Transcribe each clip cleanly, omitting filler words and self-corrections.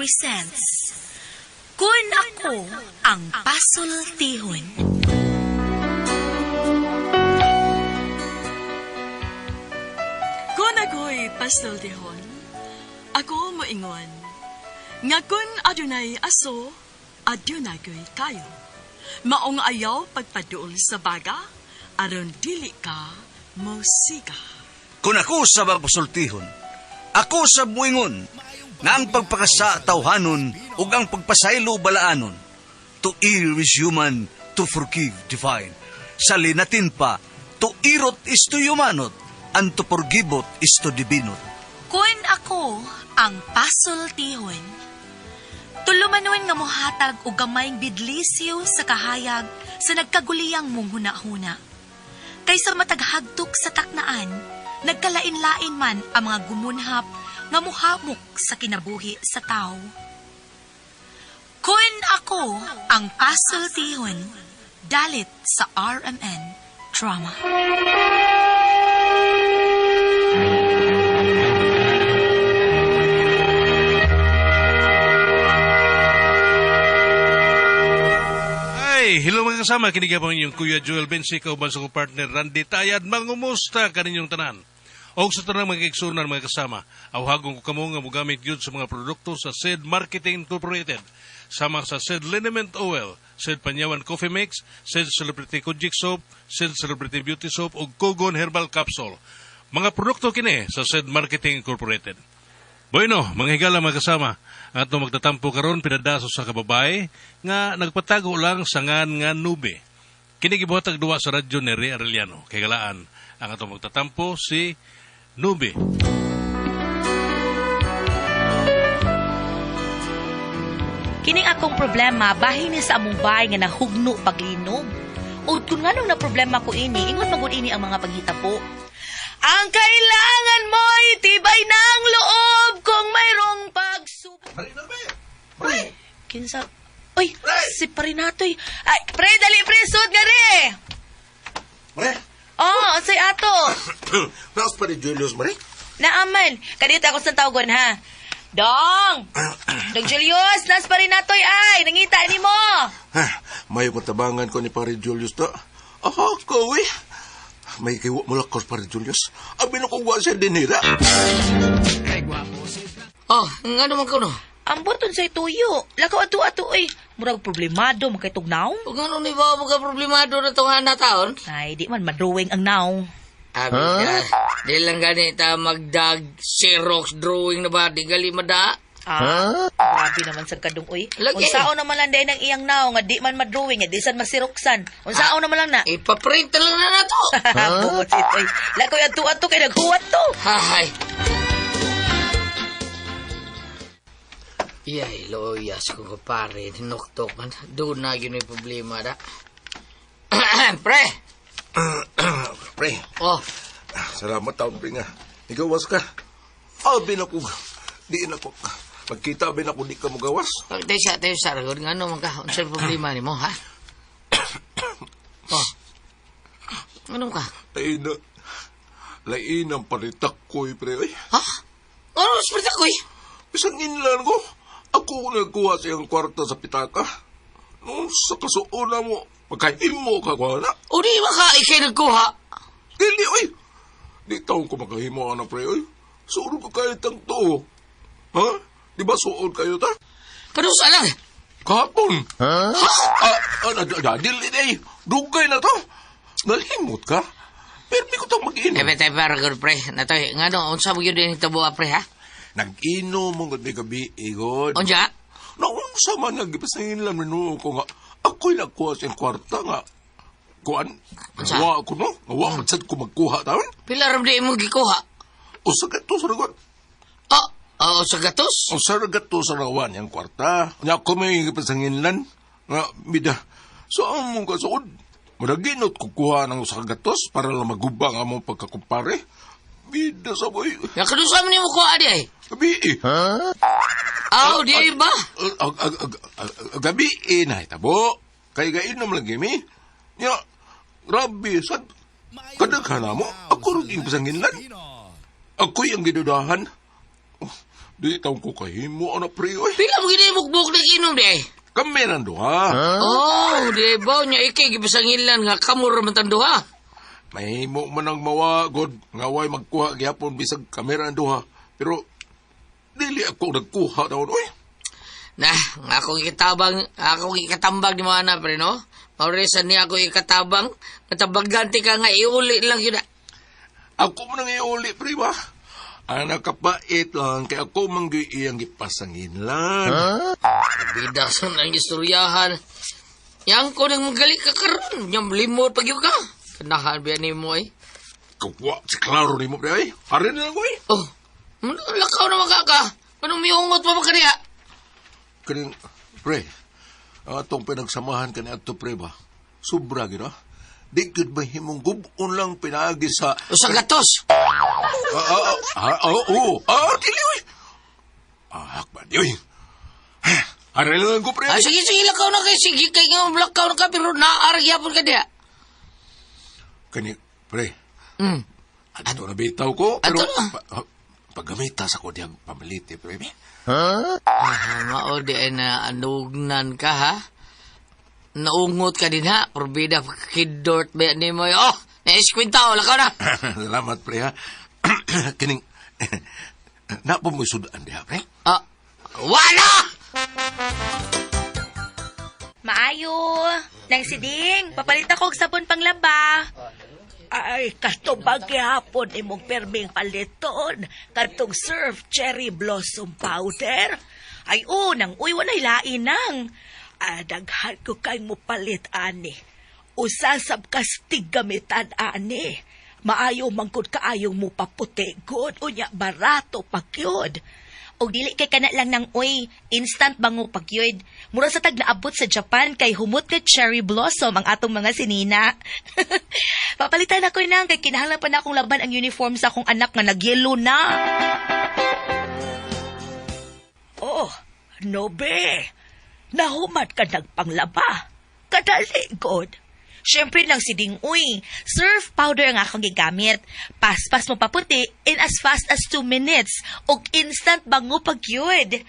presents Kun Ako Ang Pasultihon. Kun ako'y pasultihon, ako moingon, nga kun adunay aso, adunay ko'y kayo. Maong ayaw pagpaduol sa baga, aron dili ka musiga. Kung ako sa pasultihon, ako sa muingon, nga ang pagpakasa tawhanon ug ang pagpasaylo balaanon. To err is human, to forgive divine. Sa linatin pa, to irot is to humanot, and to forgivot is to divinot. Kun Ako Ang Pasultihon. Tulumanon nga mohatag og gamayng bidlisyo sa kahayag sa nagkaguliyang mong huna-huna. Kaysa mataghagtok sa taknaan, nagkalain-lain man ang mga gumunhap nga muhamok sa kinabuhi sa tao. Kun Ako Ang Pasultihon, dalit sa RMN Drama. Hello mga kasama, kinigapang inyong Kuya Joel Bensi, kauban sa kong partner Randy Tayad, mangumusta kaninyong tanan. O sa tanang mga kaigsunan mga kasama, awhagong ko kamo nga mugamit yun sa mga produkto sa SED Marketing Incorporated, sama sa SED Liniment Oil, SED Panyawan Coffee Mix, SED Celebrity Kojic Soap, SED Celebrity Beauty Soap, o Kogon Herbal Capsule. Mga produkto kini sa SED Marketing Incorporated. Bueno, mga higala mga kasama, ato magtatampo karon pinadaso sa kababay nga nagpatago lang sa ngan nga nube. Kini gibuhatag duwa sa radyo ni Ray Arellano. Kay galaan ang ato magtatampo si Nube. Kining akong problema bahin ni sa among bahay nga nahugno paglinog. O kung nganong na problema ko ini, ingon magud ini ang mga paghitapo. Ang kailangan mo itibay ng loob kung mayroong pagsubok. Uy, kinsa? Uy, si Parinatoy. Ay, pre, dali, pre, sud nga re. Mare? Oh, say ato. Naos pa ni Julius, Mare? Naaman, kadito ako sa tawgon, ha? Dong! Dong Julius, nas Parinatoy, ay, nangita ni mo. May matabangan ko ni Pare Julius to. Ako, eh. May kiwa mo lakos, Pare Julius. Abi na kong siya dinira. Oh, nga naman ko no. Ang buton sa'y tuyo. Lakaw ato-ato, ay. Murag problemado, makitugnaw. Kung ano ni ba mga problemado na itong taon? Ay, di man madrawing ang naw. Abi ka, di lang ganita magdag Xerox drawing na ba? Di gali mada. Grabe naman sa kadung, uy. Lagi. Unsao naman lang dahil ng iyang naw, nga di man madrawing, nga di san masiroksan. Unsao naman lang na. Ipaprint lang na na to. Bumosit, uy. Lakaw ato-ato kay naghuwat to. Hahay. Iyay, loyas ko kapare. Tinuktok man. Doon na yun yung problema da. Pre! Pre, Oh, salamat taon, Pre nga. Ikaw was ka. Abi na ko. Di na ko. Pagkita, abi na ko, di ka magawas. tayo sa ragod. Nga ano man ka? Unsa yung problema ni mo, ha? Oh. Anong ka? Lain ang palitak ko, Pre. Ay, Ha? Ano mas ko eh? isang inlan ko. Ako nagkuha sa iyang kwarta sa pitaka. Noon sa kasuuna mo, magkahimo ka ko na. O di ba ka ikay nagkuha? Dili, oy! Di taon ko makahimo na, Pre, oy. Suod ko kahit ang to. Ha? Di ba suod kayo ta? Kanusa lang. Kahapon. Dili, eh. Dugay na to. Nalimot ka? Pero di ko itong mag-inom. Tayo para good pre. Natoy, nga no, unsa mo yun din ito buha pre ha? Nag-inom mong gabi gabi, igod. Unja? Naunsa man nagipasangin lang minuo ko nga. Ako'y nagkuha sa kwarta nga. Kuan? Unsa? Nawa ako, no? Nawa, magsad ko magkuha taon. Pila ram di mo gikuha? O sa gato sa ragon. Oh, sa gatos? O sa gato sa rawan yung kwarta. Nga ako may gipasangin lang. Nga, bida. Saan mong kasuod? Madaginot kukuha ng sa gatos para lang magubang ang mong pagkakumpare. Bida sa boy. Ya kanusa mo ni mo kuha di ay? Gabi eh. Aw, di ay ba? Gabi eh, nahitabo. Kaya gainom lang gimi. Nya, grabe, sad. Kadaghan na mo, ako rin yung pasangin lang. Ako'y ang gidudahan. Di taong ko kahimo, anak pre, oy. Pila mo ginibukbuk na inom di ay. Kami nang duha. Oh, di ba niya ikay gipasangilan nga kamura man tanduha. Mahimo man ang mawagod, nga way magkuha gyapon bisag kamera ang duha. Pero, dili ako nagkuha daw, oy. Nah, ako ikatambag ni mga na, pre, no? Maurisan niya ako ikatabang, natabaganti ka nga, iuli lang yun na. Ako mo nang iuli, pre, ba? Anak kapait lang, kaya ako manggi iyang ipasangin lang. Bida sa nang istoryahan. Yang ko nang magali ka karon, yang limot pag ka. Kanahan ba ni mo ay? Kawa, si klaro ni mo, pre, ay. Harin na lang ko, eh. Oh, lakaw na makaka. Anong miungot pa ba kaniya? Kaning, pre, atong pinagsamahan ka ni Ato, pre, ba? Sobra, gina. Di good ba himong gubon lang pinagi sa... O sa gatos. Dili, oy. Hakman, yoy. Harin na lang ko, pre. Sige, lakaw na kayo. Sige, kayo nga lakaw na ka, pero naaaragyapon ka niya. Kani, pre, Hmm. ato na bitaw ko, pero... Ato na. Pagamitas ako diyang pamiliti, pre. Mao di ay na anugnan ka, ha? Naungot ka din, ha? Porbida, kidort ba ni mo? Oh, naiskwinta, lakaw na. Salamat, pre, ha. Kining... Napo mo sudan diha, pre? Wala! Maayo. Nang siding, papalit ako og sabon panglaba. Ay, katubag gihapon imong perming paliton. Kartong Surf Cherry Blossom Powder. Ay, nang uy, wanay lain nang. Daghan ko kay mo palit, ani. Usasab kastig gamitan, ani. Maayo mangkod kaayong mo paputi, good. Unya, barato pagyod. Og dili kay kana lang nang uy, instant bango pagyod. Mura sa tag naabot sa Japan kay humot ka cherry blossom ang atong mga sinina. Papalitan ako nang kay kinahanglan pa na akong laban ang uniform sa akong anak nga nagyelo na. Oh, nobe. Nahumat ka nagpanglaba. Kadali, good. Syempre lang si Ding uy, surf powder ang akong gigamit. Paspas mo paputi in as fast as 2 minutes og instant bango pagyud.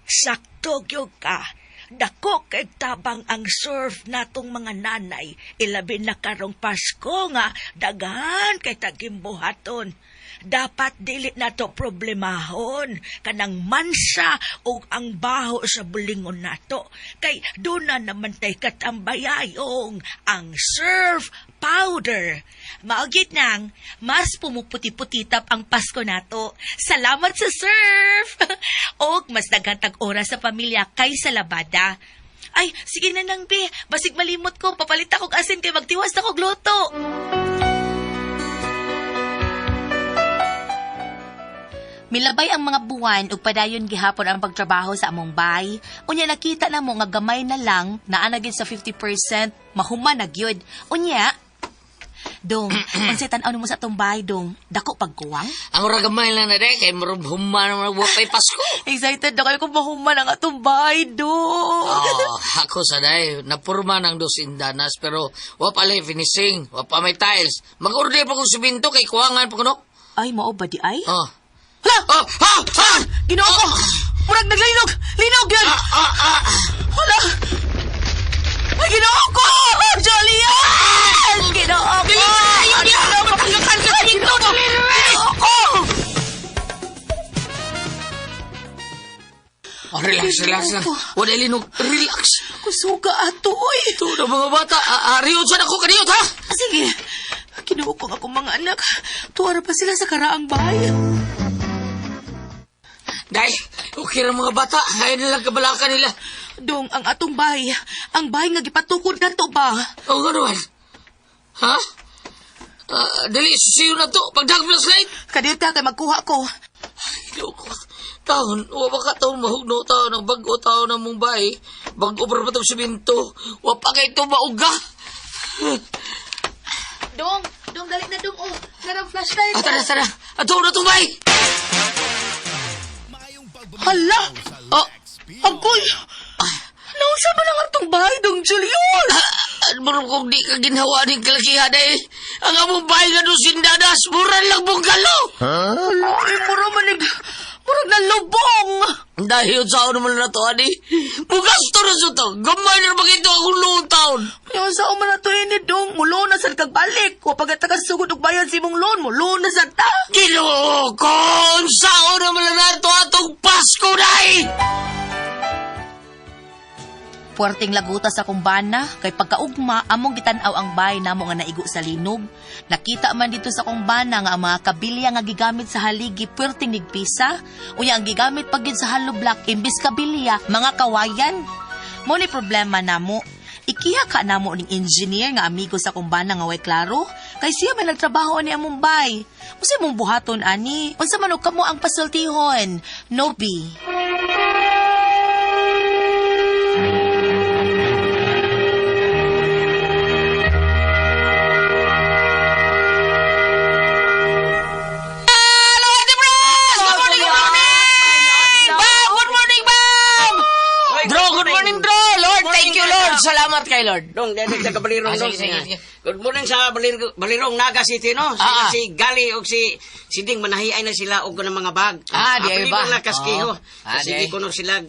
Sakto gyud ka. Dako kay tabang ang surf natong mga nanay. Ilabi na karong Pasko nga daghan kay tagimbuhaton. Dapat dili na to problemahon kanang mansa o ang baho sa bulingon nato. Kay doon na naman tay katambayayong ang surf powder. Maugit nang, mas pumuputi-putitap ang Pasko nato. Salamat sa surf! Og mas dagantag oras sa pamilya kaysa labada. Ay, sige na nang be, basig malimot ko, papalit akong asin kay magtiwas na kog luto. Milabay ang mga buwan ug padayon gihapon ang pagtrabaho sa among bay. Unya nakita na mo nga gamay na lang naa na gyud sa 50%, mahuman na gyud. Unya, Dong, unsay tan-aw nimo sa atong bay, Dong? Dako pagkuwang? Ang ura gamay lang na de, kay marong human naman wapay Pasko. Excited na kayo kung mahuman ang atong bay, Dong. Ako sa day, napurma ng 2 indanas, pero wapalay finishing, wapa may tiles. Mag-order pa kong subinto kay kuwangan pa kuno. Ay, mao ba di ay? Hala! Ginoo ko! Murag naglinog! Linog yun! Hala! Ay, ginoo ko! Julian! Ginoo ko! Ginoo ko! Pagkakan ka sa ginoo ko! Ginoo ko! Relax lang. Wala linog. Relax. Kusuga ato, oy! Ito na mga bata. Riyod saan ako kaniyot, ha? Sige. Ginoo ko nga akong mga anak. Tuwara pa sila sa karaang bahay. Day, okay lang mga bata. Ngayon nilang kabalakan nila. Dong, ang atong bahay. Ang bahay nga gipatukod na to ba? Oo nga naman. Ha? Dali, susiyo na to. Pagdag flashlight. Kadita kay magkuha ko. Ay, loko. Taon, wapa taon mahugno taon ng bago taon ng Mumbai. Bago pa itong siminto. Wapa kayo ito mauga. Dong, dali na dong. Oh, narang flashlight. Tara. Ato na tumay. Hala! Agoy! Nausa ba lang atong bahay, Dong Julius? Marong kung di ka ginhawa ng kalakihan eh. Ang among bahay nga doon sindadas, mura lang bungalo. Hala, mura manig. Murag na lubong. Dahil sa naman na to, ani. Mugasto na sa to. Gamay na magito akong noong taon. Yung sa man na to ini dong, mulo na sa kagbalik. O pagkatakas sugod og bayad si mong loan, mulo na sa ta. Ginoo ko, sa naman na to atong Pasko, day. Puwerteng laguta sa kumbana, kay pagkaugma, among gitanaw ang bay namo nga naigo sa linog. Nakita man dito sa kumbana nga ang mga kabilya nga gigamit sa haligi puwerteng nigpisa, unya ang gigamit pag sa hollow block imbis kabilya, mga kawayan. Mo ni problema namo. Ikiha ka namo ning engineer nga amigo sa kumbana nga way klaro, kay siya may nagtrabaho ni among bay. Usa mong buhaton ani, unsa man og kamo ang pasultihon, Nobi. Salamat kay Lord. Dong, dede ka balirong dong. Sige. Good morning sa balirong Naga City, no? Si Gali o si Ding manahiay na sila og ng mga bag. Di ay ba? Balirong na kaskiho. di Sige kuno sila,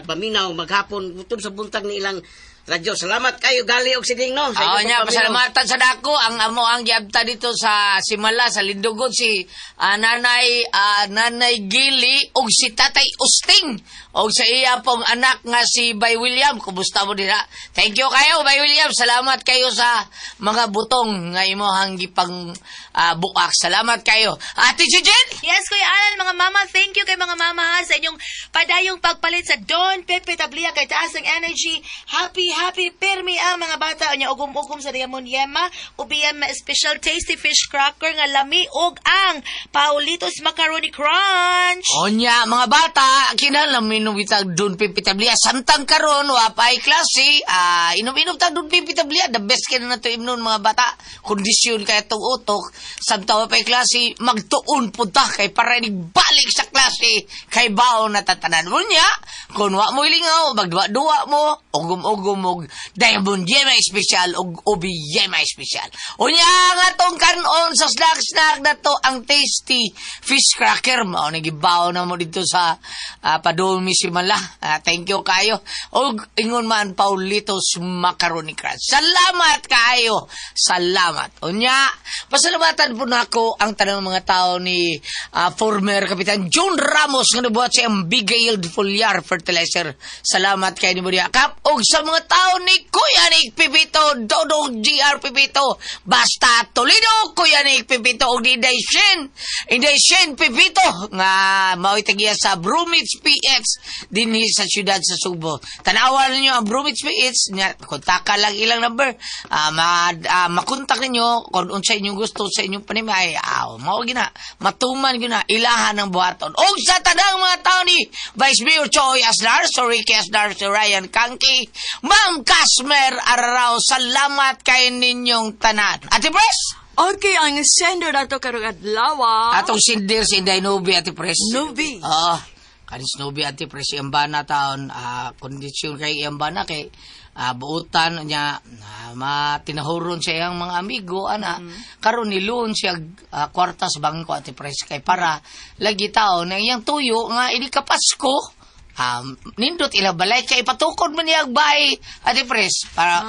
paminaw maghapon utod sa buntag ni ilang radyo. Salamat kayo Gali og si Ding, no? Oo nya, pasalamatan sa dako ang amo ang giabta dito sa Simala sa Lindugon si Nanay Gili ug si Tatay Usting og sa iya pong anak nga si Bay William. Kumusta mo dira? Thank you kayo Bay William. Salamat kayo sa mga butong nga imong gipang buak. Salamat kayo. Ate Jujin? Yes, Kuya Alan, mga mama, thank you kay mga mama ha, sa inyong padayong pagpalit sa Don Pepe Tablia kay taas ng energy. Happy permi ang mga bata. Anya ugom-ugom sa Diamond Yema, ubiyam special tasty fish cracker nga lami ug ang Paulitos Macaroni Crunch. Onya, mga bata, kinalamin nung bitag Don Pepe Tablia. Samtang karon wapay klase, inom-inom ta Don Pepe Tablia. The best kaya na to imnon mga bata. Kondisyon kaya itong utok. Samtang wapay klase, magtuon po ta kay para balik sa klase kay bao na tatanan mo niya. Kung wa mo ilingaw, magduwa-duwa mo, ugom-ugom og Diamond Yema Special og Obi Yema Special. Unya nga tong kanon sa snack na to ang tasty fish cracker mo. Nagibaw na mo dito sa Padulmi Simala. Thank you kayo. Og ingon man Paulitos Macaroni Crunch. Salamat kayo. Salamat. Unya, pasalamatan po na ako ang tanang mga tao ni former Kapitan John Ramos nga nabuhat siya ang Big Yield Foliar Fertilizer. Salamat kayo ni Maria Kap. Og sa mga tao ni Kuya Nick Pipito, Dodong GR Pipito, basta Toledo, Kuya Nick Pipito, og Inday Shen Pipito, nga mawitagiya sa Bromwich PX, din sa syudad sa Subo. Tanawan ninyo ang Bromwich PX, kontaka lang ilang number, makontak ninyo, kung unsa inyong gusto sa inyong panimay, matuman gina, ilahan ng buhaton. Og sa tanang mga tao ni Vice Mayor Choy Asnar, Ricky Asnar, Ryan Kangki, Ma'am Kasmer Araraw, salamat kay ninyong tanan. Ate Pres? Okay, ang sender na to karong adlaw. Atong sindir si Inday Nubi, Ate Pres. Nubi. Kanis Nubi, Ate Pres, iyambana taon, kondisyon kay iyambana kay buutan niya, matinahuron siya ang mga amigo, karon niluon siya kwarta sa bangko, Ate Pres, kay para lagi taon na iyang tuyo nga ini ka Pasko. Nindot ila balay kay patukod man niya bahay Ate Pres para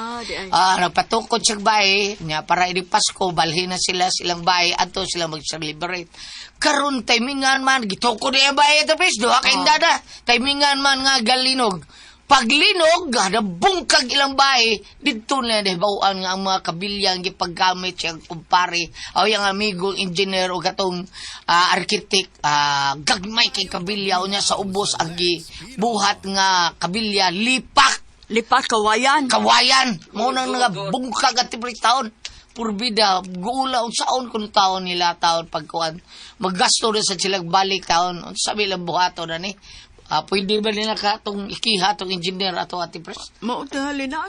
nagpatukod siya bahay niya para ini Pasko balhin na silang bahay ato sila mag-celebrate karon timingan man gitukod niya bahay Ate Pres duha kay dada timingan man nga galinog paglinog nabungkag ilang bahay dito na bawaan nga ang mga kabilyang gipaggamit siyang kumpare o yung amigo engineer o katong arkitek gagmay kay kabilya o niya sa ubos ang buhat nga kabilya lipak kawayan mo nang nabungkag at tibrik taon purbida gula unsaon kun taon nila taon pagkuan maggasto na sa silang balik taon sabi lang buhato na ni pwede ba nila ka itong ikiha itong engineer ato Ate Pres? Mao tingali na,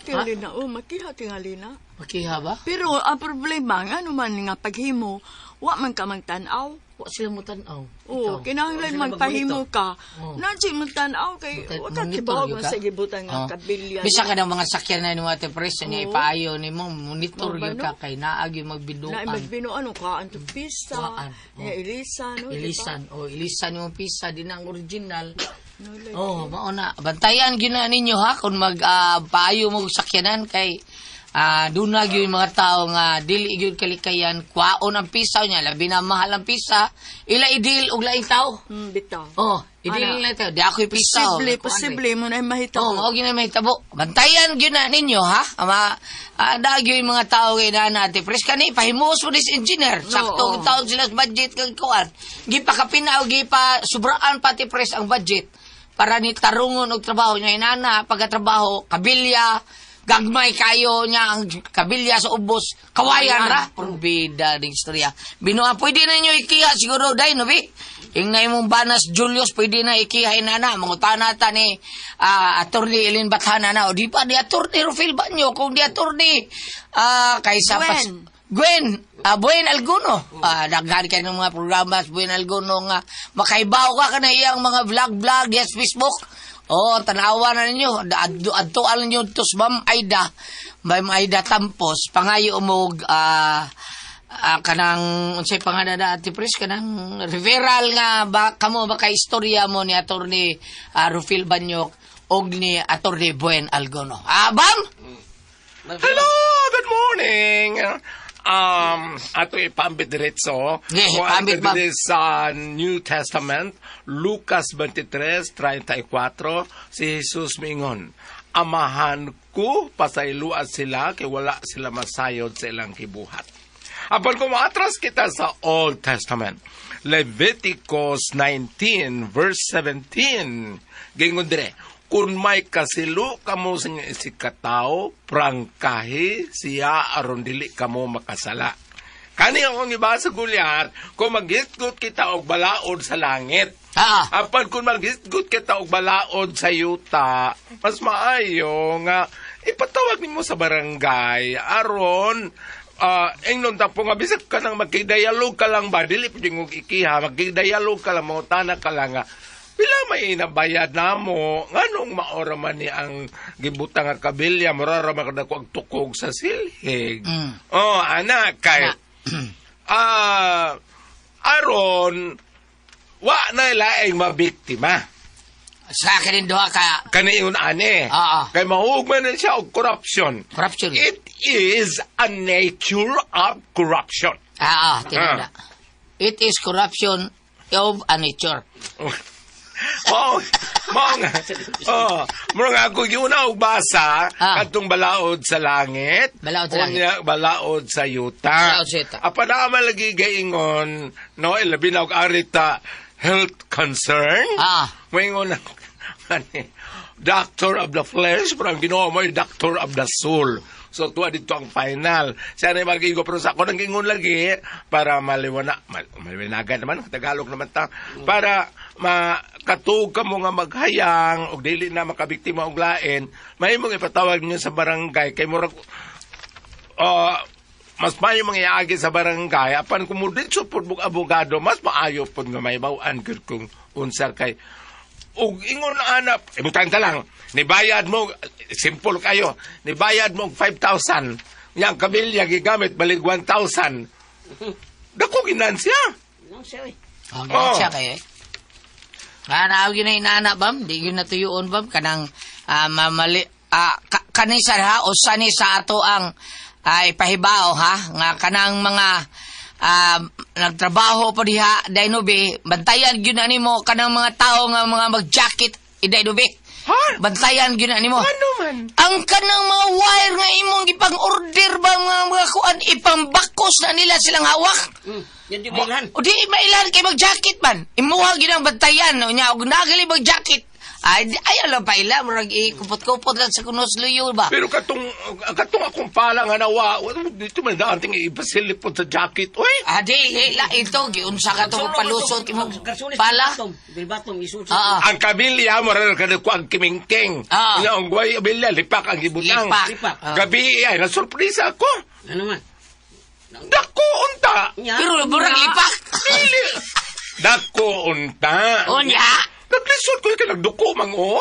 makiha tingali na. Makiha ba? Pero ang problema, nga naman nga paghimo, wa man ka magtanaw. Wa sila mo tanaw. Oo, kinahanglan magpahimo ka. Nansi mo tanaw kay wa ka kibaw mo sa gibutan nga kabilya. Bisa ka ng mga sakyan na ni mo ate Pres, niya ipaayo ni mo, monitor yun ka kay naagi magbiduan. Na magbinuan ka, ang pisa, nga ilisan, no? Ilisan yung pisa, din ang original. Mauna. Bantayan gina ninyo ha, kung magpaayo mo sakyanan kay dunag yung mga tao nga dili gyud kalikayan kwaon ang pisa niya labi na mahal ang pisa ila idil og laing tao bitaw idil na tao di ako pisa posible mo na mahitabo mao gina mahitabo bantayan gyud na ninyo ha dagyo yung mga tao kay na ate Pres kani pahimuos mo dis engineer sakto taon sila sa budget kag kuan gipakapina og gipa sobraan pati Pres ang budget para ni tarungon og trabaho niya inana pagkatrabaho kabilya gagmay kayo niya ang kabilya sa ubos. Kawayan ra. Purbida ng istorya. Binuha, pwede na nyo ikiha siguro dahil, no, bi? Yung na yung Banas Julius, pwede na ikiha inana. Mangutana ta ni Attorney Elin Bathana na. O di pa, di Attorney Rufil Banyo. Kung di Attorney, kaysa Gwen Alguno. Daghan kayo ng mga programa sa Gwen Alguno nga makaibaw ka na iyang mga vlog, yes, Facebook. Tanawa na ninyo. Adtuan ninyo tos Ma'am Aida Tampos. Pangayo umog, kanang, unsay pangadada, Ate Pres, kanang referral nga, kamo baka istorya mo ni Atty. Rufil Banyok og ni Atty. Buen Alguno. Bam? Hello, good morning. Ato ipambit diretso. Pambit ba? Sa New Testament, Lucas 23:34, si Jesus mingon, amahan ko pasayloan sila kay wala sila masayod sa ilang kibuhat. Apan kung maatras kita sa Old Testament, Leviticus 19 verse 17, gingon dire, kung may kasilo kamo sa inyo isikatao, prangkahi siya aron dili kamo makasala. Kani akong ibasa gulyar, kung maghisgot kita og balaod sa langit. Apan kung maghisgot kita og balaod sa yuta, mas maayo nga ipatawag nimo sa barangay aron ingnon tapo nga bisag ka nang magkidayalog ka lang ba, dili pa yung ikiha, magkidayalog ka lang, mangutana ka lang nga, pila may inabayad na mo, nganong maora man ni ang gibutang nga kabilya, marara makadako ang tukog sa silhig. Anak, kay, aron, wa na ilaing mabiktima. Sa akin doha ka. Kaniingon ane. Kay mahugman na siya og corruption. Corruption. It is a nature of corruption. Tinanda. It is corruption of a nature. Mura nga ako yun na basa katong balaod sa langit. Balaod sa langit. Balaod sa yuta. Apanaman lagi gaingon, no, ilabi na og arita health concern. Maingon na, doctor of the flesh, parang ginawa mo yung doctor of the soul. So, tuwa dito ang final. Siya na yung magigo, pero sa ako nang gingon lagi, para maliwanagan naman, Tagalog naman ta, para makatug ka mo nga maghayang, o dili na makabiktima og lain, may mong ipatawag niyo sa barangay, kay murag, mas maayo mga iagi sa barangay, apan kumuditso po mong abogado, mas maayo po nga may bawaan kung unsar kay, ug ingon anak, ibutan ka lang, nibayad mo, simple kayo, nibayad mo 5,000, yang kabilya gigamit, balik 1,000. Dako ginansya. Ginansya kayo Naawag yun na inaanak, bam, di yun natuyuon, bam, kanang kanisa ha, o sani sa ato ang ipahibao ha, nga kanang mga nagtrabaho po diha, daynobi, bantayan yun na mo, kanang mga tao nga mga mag-jacket, idaynobi. Bantayan yun na mo. Ano man? Ang kanang mga wire nga imong ipang-order ba mga kuan, ipang-bakos na nila silang hawak. Yan di mailan. O di mailan kay mag-jacket man. Imuha yun ang bantayan. O niya, og nagali mag-jacket. Ay, alam pa ila, murag kupot-kupot lang sa kunos luyo ba? Pero katong akong pala nga nawa, dito man na anting ipasilipon sa jacket, oy. Adi, la ito, giunsa ka itong palusot imong pala. Bilbatong isuso. Ah, Ang kabilya, marar ka na ko ang kimingking. Ah. Nga, ang guway, abilya, lipak ang ibutang. Lipak. Gabi, ay, nasurpresa ako. Ano man? Dako, unta. pero murag lipak. Dili. Dako, unta. Unya? Naglisod ko yung nagduko, mango.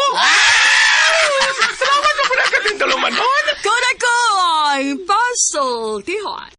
Salamat na po na ka din dalaman. Kodakoy, pasultihon.